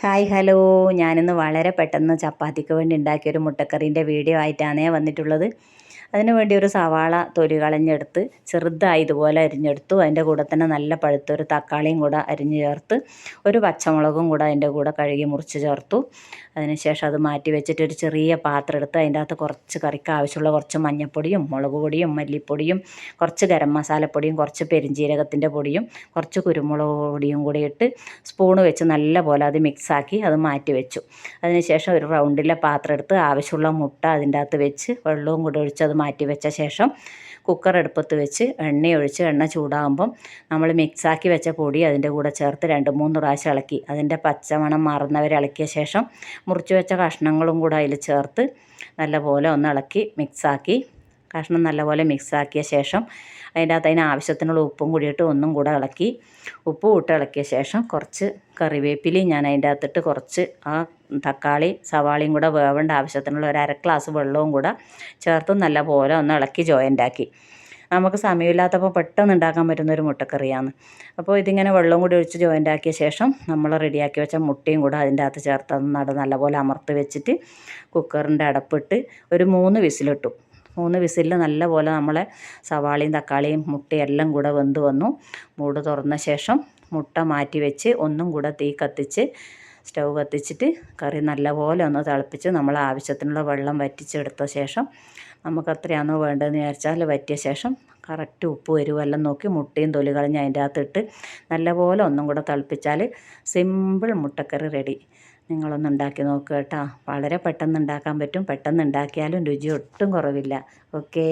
Hi hello, ഞാനിന്ന് വളരെ പെട്ടെന്ന് ചപ്പാത്തിക്ക് വേണ്ടി ഉണ്ടാക്കിയൊരു മുട്ടക്കറീൻ്റെ വീഡിയോ ആയിട്ടാണ് വന്നിട്ടുള്ളത്. അതിന് വേണ്ടി ഒരു സവാള തൊലി കളഞ്ഞെടുത്ത് ചെറുതായി ഇതുപോലെ അരിഞ്ഞെടുത്തു. അതിൻ്റെ കൂടെ തന്നെ നല്ല പഴുത്തൊരു തക്കാളിയും കൂടെ അരിഞ്ഞ് ചേർത്ത്, ഒരു പച്ചമുളകും കൂടെ അതിൻ്റെ കൂടെ കഴുകി മുറിച്ച് ചേർത്തു. അതിനുശേഷം അത് മാറ്റി വെച്ചിട്ട് ഒരു ചെറിയ പാത്രം എടുത്ത് അതിൻ്റെ അകത്ത് കുറച്ച് കറിക്ക് ആവശ്യമുള്ള കുറച്ച് മഞ്ഞൾപ്പൊടിയും മുളക് പൊടിയും മല്ലിപ്പൊടിയും കുറച്ച് ഗരം മസാലപ്പൊടിയും കുറച്ച് പെരിഞ്ജീരകത്തിൻ്റെ പൊടിയും കുറച്ച് കുരുമുളക് പൊടിയും കൂടി ഇട്ട് സ്പൂണ് വെച്ച് നല്ല പോലെ അത് മിക്സാക്കി അത് മാറ്റി വെച്ചു. അതിനുശേഷം ഒരു റൗണ്ടിലെ പാത്രം എടുത്ത് ആവശ്യമുള്ള മുട്ട അതിൻ്റെ അകത്ത് വെച്ച് വെള്ളവും കൂടെ ഒഴിച്ച് അത് മാറ്റി വെച്ച ശേഷം കുക്കർ അടുപ്പത്ത് വെച്ച് എണ്ണയൊഴിച്ച് എണ്ണ ചൂടാകുമ്പം നമ്മൾ മിക്സാക്കി വെച്ച പൊടി അതിൻ്റെ കൂടെ ചേർത്ത് 2-3 പ്രാവശ്യം ഇളക്കി അതിൻ്റെ പച്ചമണം മാറുന്നവരെ ഇളക്കിയ ശേഷം മുറിച്ച് വെച്ച കഷ്ണങ്ങളും കൂടെ അതിൽ ചേർത്ത് നല്ലപോലെ ഒന്ന് ഇളക്കി മിക്സാക്കി കഷ്ണം നല്ലപോലെ മിക്സാക്കിയ ശേഷം അതിൻ്റെ അകത്ത് ആവശ്യത്തിനുള്ള ഉപ്പും കൂടിയിട്ട് ഒന്നും കൂടെ ഇളക്കി ഉപ്പ് ഇട്ട് ഇളക്കിയ ശേഷം കുറച്ച് കറിവേപ്പിലയും ഞാൻ അതിൻ്റെ അകത്തിട്ട് കുറച്ച് ആ തക്കാളി സവാളയും കൂടെ വേവേണ്ട ആവശ്യത്തിനുള്ള ഒരു 1/2 ഗ്ലാസ് വെള്ളവും കൂടെ ചേർത്ത് നല്ലപോലെ ഒന്ന് ഇളക്കി ജോയിൻ്റാക്കി. നമുക്ക് സമയമില്ലാത്തപ്പോൾ പെട്ടെന്ന് ഉണ്ടാക്കാൻ പറ്റുന്നൊരു മുട്ടക്കറിയാണ്. അപ്പോൾ ഇതിങ്ങനെ വെള്ളം കൂടി ഒഴിച്ച് ജോയിൻ്റാക്കിയ ശേഷം നമ്മൾ റെഡിയാക്കി വെച്ച മുട്ടയും കൂടെ അതിൻ്റെ അകത്ത് ചേർത്ത് നല്ലപോലെ അമർത്തി വെച്ചിട്ട് കുക്കറിൻ്റെ അടപ്പിട്ട് ഒരു 3 വിസിലിട്ടു. 3 വിസിലിൽ നല്ലപോലെ നമ്മളെ സവാളയും തക്കാളിയും മുട്ടയും എല്ലാം കൂടെ വെന്ത് വന്നു. മൂട് തുറന്ന ശേഷം മുട്ട മാറ്റി വെച്ച് ഒന്നും കൂടെ തീ കത്തിച്ച് സ്റ്റൗ കത്തിച്ചിട്ട് കറി നല്ലപോലെ ഒന്ന് തിളപ്പിച്ച് നമ്മൾ ആവശ്യത്തിനുള്ള വെള്ളം വറ്റിച്ചെടുത്ത ശേഷം നമുക്ക് എത്രയാണോ വേണ്ടതെന്ന് വിചാരിച്ചാൽ വറ്റിയ ശേഷം കറക്റ്റ് ഉപ്പ് വരുമെല്ലാം നോക്കി മുട്ടയും തൊലി കളഞ്ഞ് അതിൻ്റെ അകത്തിട്ട് നല്ലപോലെ ഒന്നും കൂടെ തിളപ്പിച്ചാൽ സിമ്പിൾ മുട്ടക്കറി റെഡി. നിങ്ങളൊന്ന് ഉണ്ടാക്കി നോക്കുക കേട്ടോ. വളരെ പെട്ടെന്ന് ഉണ്ടാക്കാൻ പറ്റും. പെട്ടെന്ന് ഉണ്ടാക്കിയാലും രുചി ഒട്ടും കുറവില്ല. ഓക്കേ.